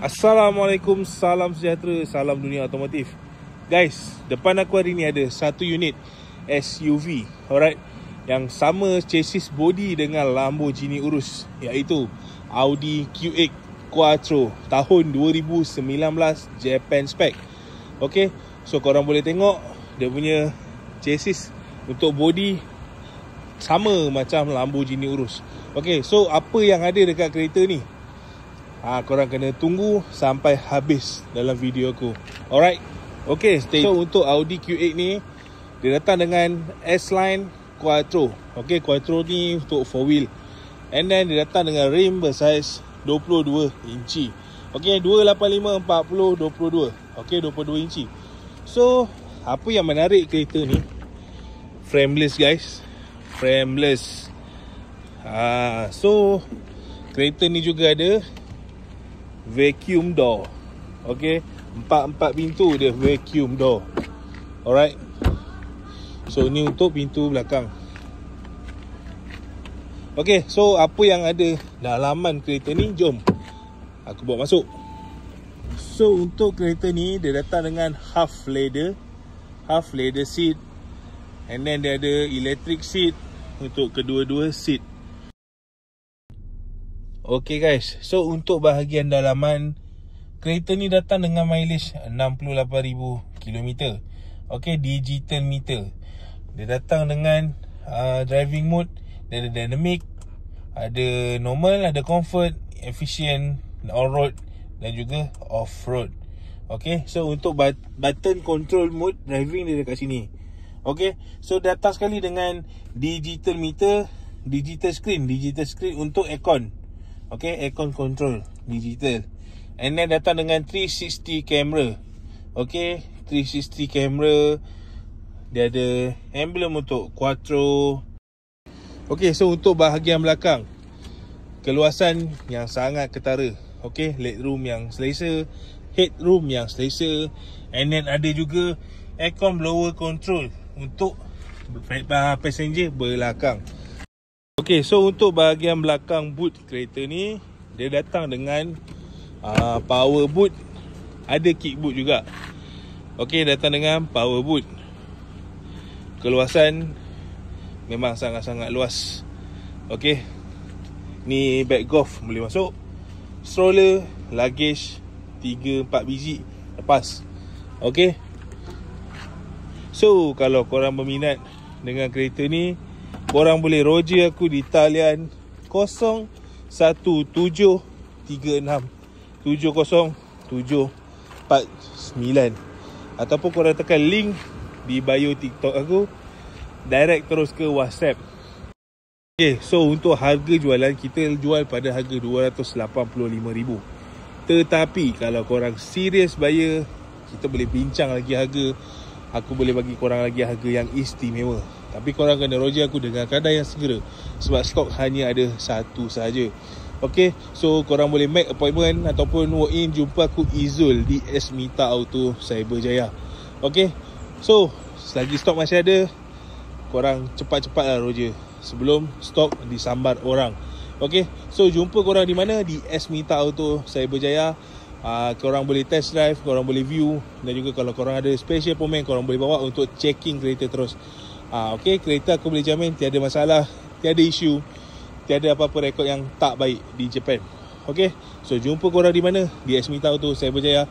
Assalamualaikum, salam sejahtera, salam dunia otomotif. Guys, depan aku hari ni ada satu unit SUV, alright, yang sama chassis body dengan Lamborghini Urus, iaitu Audi Q8 Quattro tahun 2019 Japan spec. Okay, so korang boleh tengok dia punya chassis untuk body sama macam Lamborghini Urus. Okay, so apa yang ada dekat kereta ni? Korang kena tunggu sampai habis dalam video aku. Alright, okay, stay. So untuk Audi Q8 ni, dia datang dengan S-Line Quattro. Okay, Quattro ni untuk 4 wheel. And then dia datang dengan rim bersize 22 inci. Okay, 285 40 22. Okay, 22 inci. So apa yang menarik kereta ni, frameless guys, frameless. So kereta ni juga ada vacuum door. Okay, empat pintu dia vacuum door. Alright, so ni untuk pintu belakang. Okay, so apa yang ada dalaman kereta ni, jom aku bawa masuk. So untuk kereta ni, dia datang dengan half leather seat. And then dia ada electric seat untuk kedua-dua seat. Okay guys, so untuk bahagian dalaman, kereta ni datang dengan mileage 68,000 km. Okay, digital meter. Dia datang dengan driving mode. Dia ada dynamic, ada normal, ada comfort, efficient, on-road dan juga off-road. Okay, so untuk button control mode driving dia dekat sini. Okay, so datang sekali dengan digital meter, digital screen untuk aircon. Okay, aircon control digital. And then datang dengan 360 camera. Okay, 360 camera. Dia ada emblem untuk Quattro. Okay, so untuk bahagian belakang, keluasan yang sangat ketara. Okay, legroom yang selesa, headroom yang selesa. And then ada juga aircon blower control untuk passenger belakang. Okay, so untuk bahagian belakang boot kereta ni, dia datang dengan power boot. Ada kick boot juga. Okay, datang dengan power boot. Keluasan memang sangat-sangat luas. Okay, ni bag golf boleh masuk. Stroller, luggage 3-4 biji lepas. Okay, so kalau korang berminat dengan kereta ni, korang boleh roger aku di talian 01736 70749, ataupun korang tekan link di bio TikTok aku, direct terus ke WhatsApp. Okay, so untuk harga jualan, kita jual pada harga 285,000. Tetapi kalau korang serius buyer, kita boleh bincang lagi harga. Aku boleh bagi korang lagi harga yang istimewa. Tapi korang kena roger aku dengan kadar yang segera, sebab stok hanya ada satu sahaja. Okay, so korang boleh make appointment ataupun walk in jumpa aku Izul di Esmita Auto Cyberjaya. Okay, so selagi stok masih ada, korang cepat-cepatlah roger sebelum stok disambar orang. Okay, so jumpa korang di mana? Di Esmita Auto Cyberjaya. Korang boleh test drive, korang boleh view, dan juga kalau korang ada special pemain, korang boleh bawa untuk checking kereta terus. Okay, kereta aku boleh jamin tiada masalah, tiada isu, tiada apa-apa rekod yang tak baik di Japan. Okay, so jumpa korang di mana? Di Esmita Auto Cyberjaya.